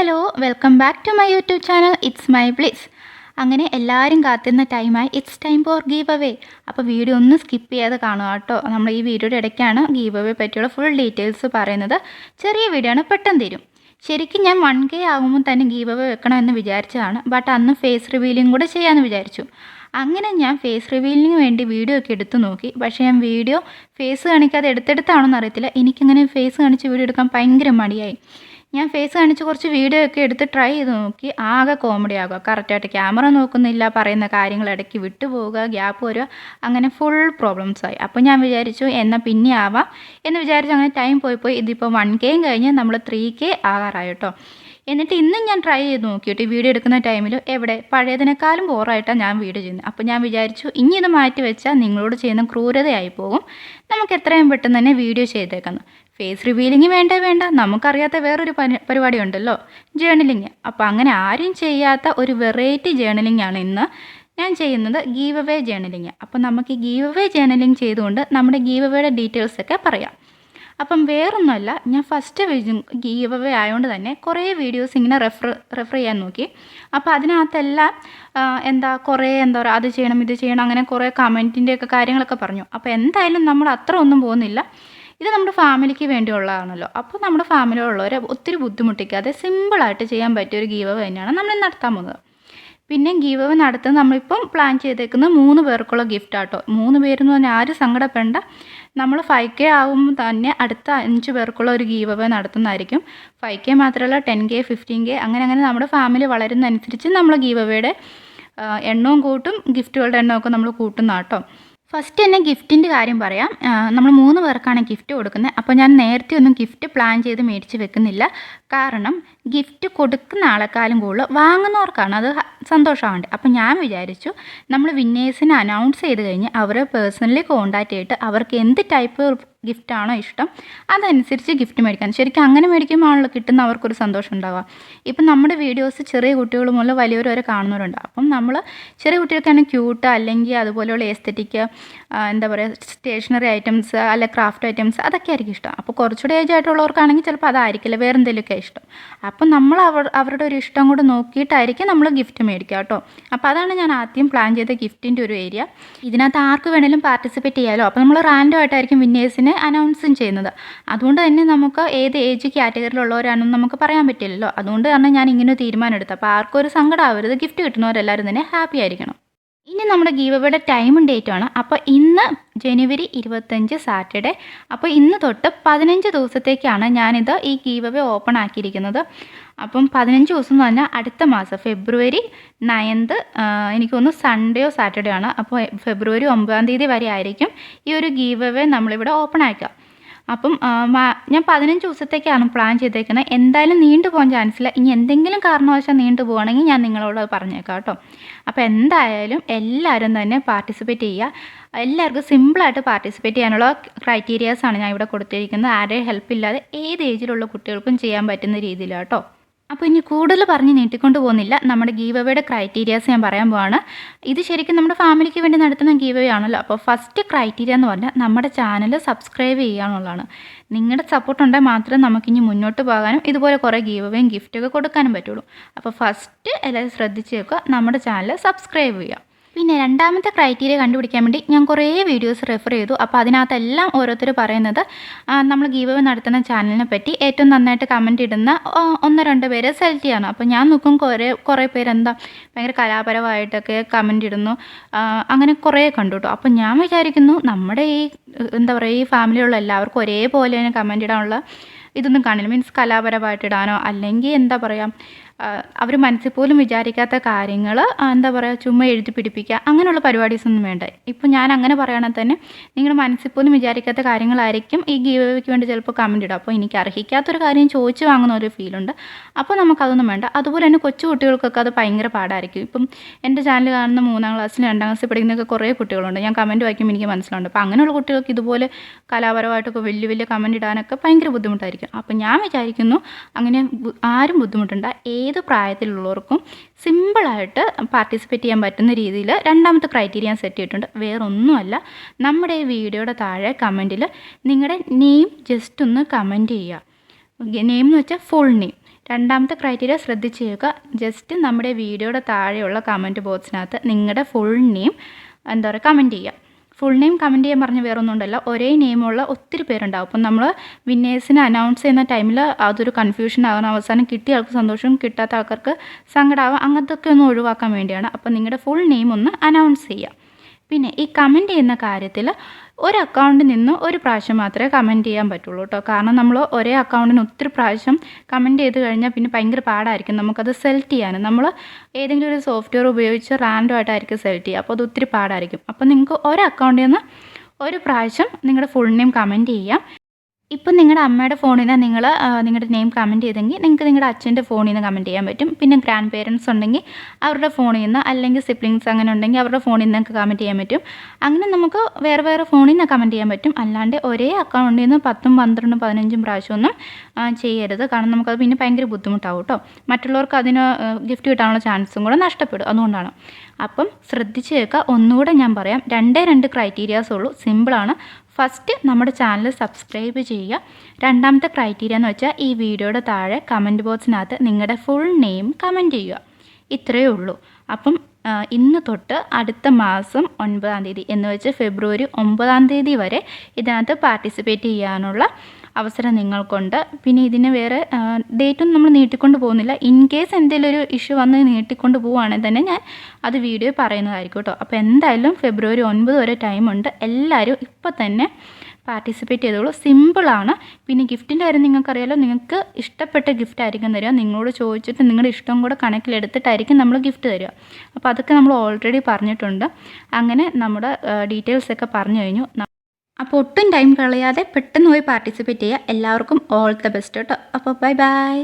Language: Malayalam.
Hello welcome back to my YouTube channel it's my bliss. അങ്ങനെ എല്ലാവരും കാത്തിരുന്ന ടൈമായി it's time for giveaway. അപ്പോൾ വീഡിയോ ഒന്ന് സ്കിപ്പ് ചെയ്യാതെ കാണുക കേട്ടോ. നമ്മൾ ഈ വീഡിയോയുടെ ഇടയ്ക്കാണ് ഗീവ് അവേ പറ്റിയുള്ള ഫുൾ ഡീറ്റെയിൽസ് പറയുന്നത്. ചെറിയ വീഡിയോ ആണ്, പെട്ടെന്ന് തരും. ശരിക്കും ഞാൻ 1K ആകുമ്പോൾ തന്നെ ഗീവ് അവേ വെക്കണമെന്ന് വിചാരിച്ചതാണ്. ബട്ട് അന്ന് ഫേസ് റിവീലിംഗ് കൂടെ ചെയ്യാമെന്ന് വിചാരിച്ചു. അങ്ങനെ ഞാൻ ഫേസ് റിവീലിന് വേണ്ടി വീഡിയോ ഒക്കെ എടുത്തു നോക്കി. പക്ഷേ ഞാൻ വീഡിയോ ഫേസ് കാണിക്കാതെ എടുത്തെടുത്താണോന്ന് അറിയത്തില്ല. എനിക്കിങ്ങനെ ഫേസ് കാണിച്ച് വീഡിയോ എടുക്കാൻ ഭയങ്കര മടിയായി. ഞാൻ ഫേസ് കാണിച്ച് കുറച്ച് വീഡിയോ ഒക്കെ എടുത്ത് ട്രൈ ചെയ്ത് നോക്കി. ആകെ കോമഡി ആകുക, കറക്റ്റായിട്ട് ക്യാമറ നോക്കുന്നില്ല, പറയുന്ന കാര്യങ്ങൾ ഇടയ്ക്ക് വിട്ടുപോവുക, ഗ്യാപ്പ് വരിക, അങ്ങനെ ഫുൾ പ്രോബ്ലംസായി. അപ്പോൾ ഞാൻ വിചാരിച്ചു എന്നാൽ പിന്നെ ആവാം എന്ന് വിചാരിച്ചു. അങ്ങനെ ടൈം പോയി ഇതിപ്പോൾ 1K കഴിഞ്ഞ് നമ്മൾ 3K ആകാറായി കേട്ടോ. എന്നിട്ട് ഇന്നും ഞാൻ ട്രൈ ചെയ്ത് നോക്കിയിട്ട് വീഡിയോ എടുക്കുന്ന ടൈമിൽ എവിടെ പഴയതിനേക്കാളും ബോറായിട്ടാണ് ഞാൻ വീഡിയോ ചെയ്യുന്നത്. അപ്പോൾ ഞാൻ വിചാരിച്ചു ഇനി ഇത് മാറ്റി വെച്ചാൽ നിങ്ങളോട് ചെയ്യുന്ന ക്രൂരതയായി പോകും, നമുക്ക് എത്രയും പെട്ടെന്ന് തന്നെ വീഡിയോ ചെയ്തേക്കുന്നു. ഫേസ് റിവീലിംഗ് വേണ്ട, നമുക്കറിയാത്ത വേറൊരു പരിപാടി ഉണ്ടല്ലോ, ജേർണലിങ്. അപ്പോൾ അങ്ങനെ ആരും ചെയ്യാത്ത ഒരു വെറൈറ്റി ജേർണലിംഗ് ആണ് ഇന്ന് ഞാൻ ചെയ്യുന്നത്, ഗീവ് അവേ ജേർണലിംഗ്. അപ്പോൾ നമുക്ക് ഈ ഗീവ് അവേ ജേർണലിംഗ് ചെയ്തുകൊണ്ട് നമ്മുടെ ഗീവ് അവയുടെ ഡീറ്റെയിൽസൊക്കെ പറയാം. അപ്പം വേറൊന്നുമല്ല, ഞാൻ ഫസ്റ്റ് ഗീവ് അവേ ആയതുകൊണ്ട് തന്നെ കുറേ വീഡിയോസ് ഇങ്ങനെ റെഫർ ചെയ്യാൻ നോക്കി. അപ്പോൾ അതിനകത്തെല്ലാം കുറേ അത് ചെയ്യണം ഇത് ചെയ്യണം അങ്ങനെ കുറേ കമൻറ്റിൻ്റെയൊക്കെ കാര്യങ്ങളൊക്കെ പറഞ്ഞു. അപ്പോൾ എന്തായാലും നമ്മൾ അത്ര ഒന്നും പോകുന്നില്ല. ഇത് നമ്മുടെ ഫാമിലിക്ക് വേണ്ടിയുള്ളതാണല്ലോ. അപ്പോൾ നമ്മുടെ ഫാമിലിയിലുള്ളവരെ ഒത്തിരി ബുദ്ധിമുട്ടിക്കാതെ സിമ്പിളായിട്ട് ചെയ്യാൻ പറ്റിയൊരു ഗീവ് അവേ തന്നെയാണ് നമ്മൾ നടത്താൻ പോകുന്നത്. പിന്നെ ഗീവ് അവേ നടത്തുന്നത് നമ്മളിപ്പം പ്ലാൻ ചെയ്തേക്കുന്നത് 3 പേർക്കുള്ള ഗിഫ്റ്റാട്ടോ. 3 പേരെന്ന് പറഞ്ഞാൽ ആരും സങ്കടപ്പെടേണ്ട. നമ്മൾ 5K ആകുമ്പോൾ തന്നെ അടുത്ത 5 പേർക്കുള്ള ഒരു ഗീവ് അവേ നടത്തുന്നതായിരിക്കും. 5K മാത്രമല്ല 10K 15K അങ്ങനെ നമ്മുടെ ഫാമിലി വളരുന്നതനുസരിച്ച് നമ്മൾ ഗീവ് അവയുടെ എണ്ണവും കൂട്ടും, ഗിഫ്റ്റുകളുടെ എണ്ണമൊക്കെ നമ്മൾ കൂട്ടുന്ന കേട്ടോ. ഫസ്റ്റ് തന്നെ ഗിഫ്റ്റിൻ്റെ കാര്യം പറയാം. നമ്മൾ 3 പേർക്കാണ് ഗിഫ്റ്റ് കൊടുക്കുന്നത്. അപ്പോൾ ഞാൻ നേരത്തെ ഒന്നും ഗിഫ്റ്റ് പ്ലാൻ ചെയ്ത് മേടിച്ച് വെക്കുന്നില്ല. കാരണം ഗിഫ്റ്റ് കൊടുക്കുന്ന ആളെക്കാളും കൂടുതൽ വാങ്ങുന്നവർക്കാണ് അത് സന്തോഷമാവേണ്ടത്. അപ്പോൾ ഞാൻ വിചാരിച്ചു നമ്മൾ വിന്നേഴ്സിനെ അനൗൺസ് ചെയ്ത് കഴിഞ്ഞ് അവരെ പേഴ്സണലി കോൺടാക്റ്റ് ചെയ്തിട്ട് അവർക്ക് എന്ത് ടൈപ്പ് ഗിഫ്റ്റാണോ ഇഷ്ടം അതനുസരിച്ച് ഗിഫ്റ്റ് മേടിക്കാൻ. ശരിക്കും അങ്ങനെ മേടിക്കുമ്പോഴാണല്ലോ കിട്ടുന്ന അവർക്കൊരു സന്തോഷം ഉണ്ടാവുക. ഇപ്പം നമ്മുടെ വീഡിയോസ് ചെറിയ കുട്ടികൾ മുതൽ വലിയവർ വരെ കാണുന്നവരുണ്ട്. അപ്പം നമ്മൾ ചെറിയ കുട്ടികൾക്കാണ് ക്യൂട്ട് അല്ലെങ്കിൽ അതുപോലെയുള്ള എസ്തെറ്റിക് സ്റ്റേഷനറി ഐറ്റംസ് അല്ലെ ക്രാഫ്റ്റ് ഐറ്റംസ് അതൊക്കെ ആയിരിക്കും ഇഷ്ടം. അപ്പോൾ കുറച്ചുകൂടി ഏജ് ആയിട്ടുള്ളവർക്കാണെങ്കിൽ ചിലപ്പോൾ അതായിരിക്കില്ല, വേറെ എന്തെങ്കിലുമൊക്കെ ഇഷ്ടം. അപ്പം നമ്മൾ അവരുടെ ഒരു ഇഷ്ടം കൂടെ നോക്കിയിട്ടായിരിക്കും നമ്മൾ ഗിഫ്റ്റ് മേടിക്കുക കേട്ടോ. അപ്പോൾ അതാണ് ഞാൻ ആദ്യം പ്ലാൻ ചെയ്ത ഗിഫ്റ്റിൻ്റെ ഒരു ഏരിയ. ഇതിനകത്ത് ആർക്ക് വേണമെങ്കിലും പാർട്ടിസിപ്പേറ്റ് ചെയ്യാമല്ലോ. അപ്പോൾ നമ്മൾ റാൻഡം ആയിട്ടായിരിക്കും വിന്നേഴ്സിനെ അനൗൺസും ചെയ്യുന്നത്. അതുകൊണ്ട് തന്നെ നമുക്ക് ഏത് ഏജ് കാറ്റഗറിയിലുള്ളവരാണെന്ന് നമുക്ക് പറയാൻ പറ്റില്ലല്ലോ. അതുകൊണ്ട് തന്നെ ഞാൻ ഇങ്ങനെ തീരുമാനം എടുത്തു. അപ്പോൾ ആർക്കും ഒരു സങ്കടം ആവരുത്, ഗിഫ്റ്റ് കിട്ടുന്നവരെല്ലാവരും തന്നെ ഹാപ്പി ആയിരിക്കണം. ഇനി നമ്മുടെ ഗീവ് അവയുടെ ടൈമും ഡേറ്റുമാണ്. അപ്പോൾ ഇന്ന് ജനുവരി 25 സാറ്റർഡേ. അപ്പോൾ ഇന്ന് തൊട്ട് 15 ദിവസത്തേക്കാണ് ഞാനിത് ഈ ഗീവ് അവേ ഓപ്പൺ ആക്കിയിരിക്കുന്നത്. അപ്പം 15 ദിവസം എന്ന് പറഞ്ഞാൽ അടുത്ത മാസം ഫെബ്രുവരി 9 എനിക്ക് തോന്നുന്നു സൺഡേയോ സാറ്റർഡേ ആണ്. അപ്പോൾ ഫെബ്രുവരി 9 തീയതി വരെ ആയിരിക്കും ഈ ഒരു ഗീവ് അവേ നമ്മളിവിടെ ഓപ്പൺ ആക്കുക. അപ്പം ഞാൻ 15 ദിവസത്തേക്കാണ് പ്ലാൻ ചെയ്തേക്കുന്നത്. എന്തായാലും നീണ്ടു പോകാൻ ചാൻസ് ഇല്ല. ഇനി എന്തെങ്കിലും കാരണവശാൽ നീണ്ടു പോവുകയാണെങ്കിൽ ഞാൻ നിങ്ങളോട് പറഞ്ഞേക്കാം കേട്ടോ. അപ്പോൾ എന്തായാലും എല്ലാവരും തന്നെ പാർട്ടിസിപ്പേറ്റ് ചെയ്യുക. എല്ലാവർക്കും സിമ്പിളായിട്ട് പാർട്ടിസിപ്പേറ്റ് ചെയ്യാനുള്ള ക്രൈറ്റീരിയാസാണ് ഞാൻ ഇവിടെ കൊടുത്തിരിക്കുന്നത്. ആരുടെയും ഹെൽപ്പ് ഇല്ലാതെ ഏത് ഏജിലുള്ള കുട്ടികൾക്കും ചെയ്യാൻ പറ്റുന്ന രീതിയിലാണ് കേട്ടോ. അപ്പോൾ ഇനി കൂടുതൽ പറഞ്ഞ് നീട്ടിക്കൊണ്ട് പോകുന്നില്ല. നമ്മുടെ ഗീവ് അവയുടെ ക്രൈറ്റീരിയാസ് ഞാൻ പറയാൻ പോവാണ്. ഇത് ശരിക്കും നമ്മുടെ ഫാമിലിക്ക് വേണ്ടി നടത്തുന്ന ഗീവ് അവേ ആണല്ലോ. അപ്പോൾ ഫസ്റ്റ് ക്രൈറ്റീരിയ എന്ന് പറഞ്ഞാൽ നമ്മുടെ ചാനൽ സബ്സ്ക്രൈബ് ചെയ്യുക എന്നുള്ളതാണ്. നിങ്ങളുടെ സപ്പോർട്ട് ഉണ്ടെങ്കിൽ മാത്രമേ നമുക്കിനി മുന്നോട്ട് പോകാനും ഇതുപോലെ കുറേ ഗീവ് അവേയും ഗിഫ്റ്റൊക്കെ കൊടുക്കാനും പറ്റുള്ളൂ. അപ്പോൾ ഫസ്റ്റ് എല്ലാവരും ശ്രദ്ധിച്ച് വെക്കുക, നമ്മുടെ ചാനൽ സബ്സ്ക്രൈബ് ചെയ്യുക. പിന്നെ രണ്ടാമത്തെ ക്രൈറ്റീരിയ കണ്ടുപിടിക്കാൻ വേണ്ടി ഞാൻ കുറേ വീഡിയോസ് റെഫർ ചെയ്തു. അപ്പോൾ അതിനകത്തെല്ലാം ഓരോരുത്തർ പറയുന്നത് നമ്മൾ ഗീവ് അവേ നടത്തുന്ന ചാനലിനെ പറ്റി ഏറ്റവും നന്നായിട്ട് കമൻറ്റ് ഇടുന്ന 1-2 പേരെ സെലക്ട് ചെയ്യണം. അപ്പോൾ ഞാൻ നോക്കും കുറേ പേര് ഭയങ്കര കലാപരമായിട്ടൊക്കെ കമൻറ്റ് ഇടുന്നു, അങ്ങനെ കുറേ കണ്ടു കേട്ടോ. അപ്പോൾ ഞാൻ വിചാരിക്കുന്നു നമ്മുടെ ഈ ഈ ഫാമിലിയുള്ള എല്ലാവർക്കും ഒരേപോലെ തന്നെ കമൻറ്റ് ഇടാനുള്ള ഇതൊന്നും കാണില്ല. മീൻസ് കലാപരമായിട്ട് ഇടാനോ അല്ലെങ്കിൽ അവർ മനസ്സിൽ പോലും വിചാരിക്കാത്ത കാര്യങ്ങൾ ചുമ്മാ എഴുതി പിടിപ്പിക്കുക അങ്ങനെയുള്ള പരിപാടീസൊന്നും വേണ്ട. ഇപ്പോൾ ഞാൻ അങ്ങനെ പറയുകയാണെങ്കിൽ തന്നെ നിങ്ങൾ മനസ്സിൽ പോലും വിചാരിക്കാത്ത കാര്യങ്ങളായിരിക്കും ഈ ഗീവ് അവേക്ക് വേണ്ടി ചിലപ്പോൾ കമൻറ്റ് ഇടുക. അപ്പോൾ എനിക്ക് അർഹിക്കാത്തൊരു കാര്യം ചോദിച്ച് വാങ്ങുന്ന ഒരു ഫീലുണ്ട്. അപ്പോൾ നമുക്കതൊന്നും വേണ്ട. അതുപോലെ തന്നെ കൊച്ചു കുട്ടികൾക്കൊക്കെ അത് ഭയങ്കര പാടായിരിക്കും. ഇപ്പം എൻ്റെ ചാനൽ കാണുന്ന 3ാം ക്ലാസ്സിൽ 2ാം ക്ലാസ്സിൽ പഠിക്കുന്നൊക്കെ കുറേ കുട്ടികളുണ്ട്. ഞാൻ കമൻറ്റ് വായിക്കുമ്പോൾ എനിക്ക് മനസ്സിലുണ്ട്. അപ്പോൾ അങ്ങനെയുള്ള കുട്ടികൾക്ക് ഇതുപോലെ കലാപരമായിട്ടൊക്കെ വലിയ കമൻറ്റ് ഇടാനൊക്കെ ഭയങ്കര ബുദ്ധിമുട്ടായിരിക്കും. അപ്പോൾ ഞാൻ വിചാരിക്കുന്നു അങ്ങനെ ആരും ബുദ്ധിമുട്ടുണ്ട്, ഏത് പ്രായത്തിലുള്ളവർക്കും സിമ്പിളായിട്ട് പാർട്ടിസിപ്പേറ്റ് ചെയ്യാൻ പറ്റുന്ന രീതിയിൽ രണ്ടാമത്തെ ക്രൈറ്റീരിയ സെറ്റ് ചെയ്തിട്ടുണ്ട്. വേറൊന്നുമല്ല, നമ്മുടെ ഈ വീഡിയോയുടെ താഴെ കമൻറ്റിൽ നിങ്ങളുടെ നെയിം ജസ്റ്റ് ഒന്ന് കമൻറ്റ് ചെയ്യുക. നെയിം എന്ന് വെച്ചാൽ ഫുൾ നെയിം. രണ്ടാമത്തെ ക്രൈറ്റീരിയ ശ്രദ്ധിച്ച് ചെയ്യുക. ജസ്റ്റ് നമ്മുടെ വീഡിയോയുടെ താഴെയുള്ള കമൻറ്റ് ബോക്സിനകത്ത് നിങ്ങളുടെ ഫുൾ നെയിം കമൻറ്റ് ചെയ്യുക. ഫുൾ നെയിം കമൻറ്റ് ചെയ്യാൻ പറഞ്ഞ് വേറെ ഒന്നും ഉണ്ടല്ലോ, ഒരേ നെയിമുള്ള ഒത്തിരി പേരുണ്ടാവും. അപ്പം നമ്മൾ വിന്നേഴ്സിനെ അനൗൺസ് ചെയ്യുന്ന ടൈമിൽ അതൊരു കൺഫ്യൂഷൻ ആകണം, അവസാനം കിട്ടിയ ആൾക്ക് സന്തോഷം, കിട്ടാത്ത ആൾക്കാർക്ക് സങ്കടമാവാം, അങ്ങനത്തൊക്കെ ഒന്ന് ഒഴിവാക്കാൻ വേണ്ടിയാണ്. അപ്പം നിങ്ങളുടെ ഫുൾ നെയിം ഒന്ന് അനൗൺസ് ചെയ്യുക. പിന്നെ ഈ കമൻറ്റ് ചെയ്യുന്ന കാര്യത്തിൽ ഒരു അക്കൗണ്ടിൽ നിന്ന് ഒരു പ്രാവശ്യം മാത്രമേ കമൻറ്റ് ചെയ്യാൻ പറ്റുള്ളൂ കേട്ടോ. കാരണം നമ്മൾ ഒരേ അക്കൗണ്ടിന് ഒത്തിരി പ്രാവശ്യം കമൻറ്റ് ചെയ്ത് കഴിഞ്ഞാൽ പിന്നെ ഭയങ്കര പാടായിരിക്കും നമുക്കത് സെലക്ട് ചെയ്യാൻ. നമ്മൾ ഏതെങ്കിലും ഒരു സോഫ്റ്റ്വെയർ ഉപയോഗിച്ച് റാൻഡം ആയിട്ടായിരിക്കും സെലക്ട് ചെയ്യുക, അപ്പോൾ അത് ഒത്തിരി പാടായിരിക്കും. അപ്പോൾ നിങ്ങൾക്ക് ഒരു അക്കൗണ്ടിൽ നിന്ന് ഒരു പ്രാവശ്യം നിങ്ങളുടെ ഫുൾ നെയിം കമൻറ്റ് ചെയ്യാം. ഇപ്പം നിങ്ങളുടെ അമ്മയുടെ ഫോണിൽ നിന്ന് നിങ്ങൾ നിങ്ങളുടെ നെയിം കമൻറ്റ് ചെയ്തെങ്കിൽ നിങ്ങൾക്ക് നിങ്ങളുടെ അച്ഛൻ്റെ ഫോണിൽ നിന്ന് കമൻറ്റ് ചെയ്യാൻ പറ്റും. പിന്നെ ഗ്രാൻഡ് പേരൻസ് ഉണ്ടെങ്കിൽ അവരുടെ ഫോണിൽ നിന്ന്, അല്ലെങ്കിൽ സിബ്ലിങ്സ് അങ്ങനെ ഉണ്ടെങ്കിൽ അവരുടെ ഫോണിൽ നിന്നൊക്കെ കമൻറ്റ് ചെയ്യാൻ പറ്റും. അങ്ങനെ നമുക്ക് വേറെ വേറെ ഫോണിൽ നിന്ന് കമൻറ്റ് ചെയ്യാൻ പറ്റും. അല്ലാണ്ട് ഒരേ അക്കൗണ്ടിൽ നിന്ന് 10, 12, 15 പ്രാവശ്യമൊന്നും ചെയ്യരുത്. കാരണം നമുക്കത് പിന്നെ ഭയങ്കര ബുദ്ധിമുട്ടാവും കേട്ടോ. മറ്റുള്ളവർക്ക് അതിന് ഗിഫ്റ്റ് കിട്ടാനുള്ള ചാൻസും കൂടെ നഷ്ടപ്പെടും. അതുകൊണ്ടാണ്. അപ്പം ശ്രദ്ധിച്ച് കേൾക്കുക. ഒന്നുകൂടെ ഞാൻ പറയാം, 2 ക്രൈറ്റീരിയാസ് ഉള്ളൂ. സിമ്പിളാണ്. ഫസ്റ്റ് നമ്മുടെ ചാനൽ സബ്സ്ക്രൈബ് ചെയ്യുക. രണ്ടാമത്തെ ക്രൈറ്റീരിയ എന്ന് വെച്ചാൽ ഈ വീഡിയോയുടെ താഴെ കമൻറ്റ് ബോക്സിനകത്ത് നിങ്ങളുടെ ഫുൾ നെയിം കമൻറ്റ് ചെയ്യുക. ഇത്രയേ ഉള്ളൂ. അപ്പം ഇന്ന് തൊട്ട് അടുത്ത മാസം 9-ാം തീയതി എന്ന് വെച്ച് ഫെബ്രുവരി 9-ാം തീയതി വരെ ഇതിനകത്ത് പാർട്ടിസിപ്പേറ്റ് ചെയ്യാനുള്ള അവസരം നിങ്ങൾക്കുണ്ട്. പിന്നെ ഇതിന് വേറെ ഡേറ്റൊന്നും നമ്മൾ നീട്ടിക്കൊണ്ട് പോകുന്നില്ല. ഇൻ കേസ് എന്തെങ്കിലും ഒരു ഇഷ്യൂ വന്ന് നീട്ടിക്കൊണ്ട് പോവുകയാണെങ്കിൽ തന്നെ ഞാൻ അത് വീഡിയോ പറയുന്നതായിരിക്കും കേട്ടോ. അപ്പോൾ എന്തായാലും ഫെബ്രുവരി 9 വരെ ടൈമുണ്ട്. എല്ലാവരും ഇപ്പോൾ തന്നെ പാർട്ടിസിപ്പേറ്റ് ചെയ്തോളൂ. സിമ്പിളാണ്. പിന്നെ ഗിഫ്റ്റിൻ്റെ കാര്യം നിങ്ങൾക്കറിയാലോ, നിങ്ങൾക്ക് ഇഷ്ടപ്പെട്ട ഗിഫ്റ്റ് ആയിരിക്കും തരിക. നിങ്ങളോട് ചോദിച്ചിട്ട് നിങ്ങളുടെ ഇഷ്ടം കൂടെ കണക്കിലെടുത്തിട്ടായിരിക്കും നമ്മൾ ഗിഫ്റ്റ് തരിക. അപ്പോൾ അതൊക്കെ നമ്മൾ ഓൾറെഡി പറഞ്ഞിട്ടുണ്ട്. അങ്ങനെ നമ്മുടെ ഡീറ്റെയിൽസൊക്കെ പറഞ്ഞു കഴിഞ്ഞു. അപ്പോൾ ഒട്ടും ടൈം കളയാതെ പെട്ടെന്ന് പോയി പാർട്ടിസിപ്പേറ്റ് ചെയ്യുക. എല്ലാവർക്കും ഓൾ ദ ബെസ്റ്റ് കേട്ടോ. അപ്പോൾ ബൈ ബൈ.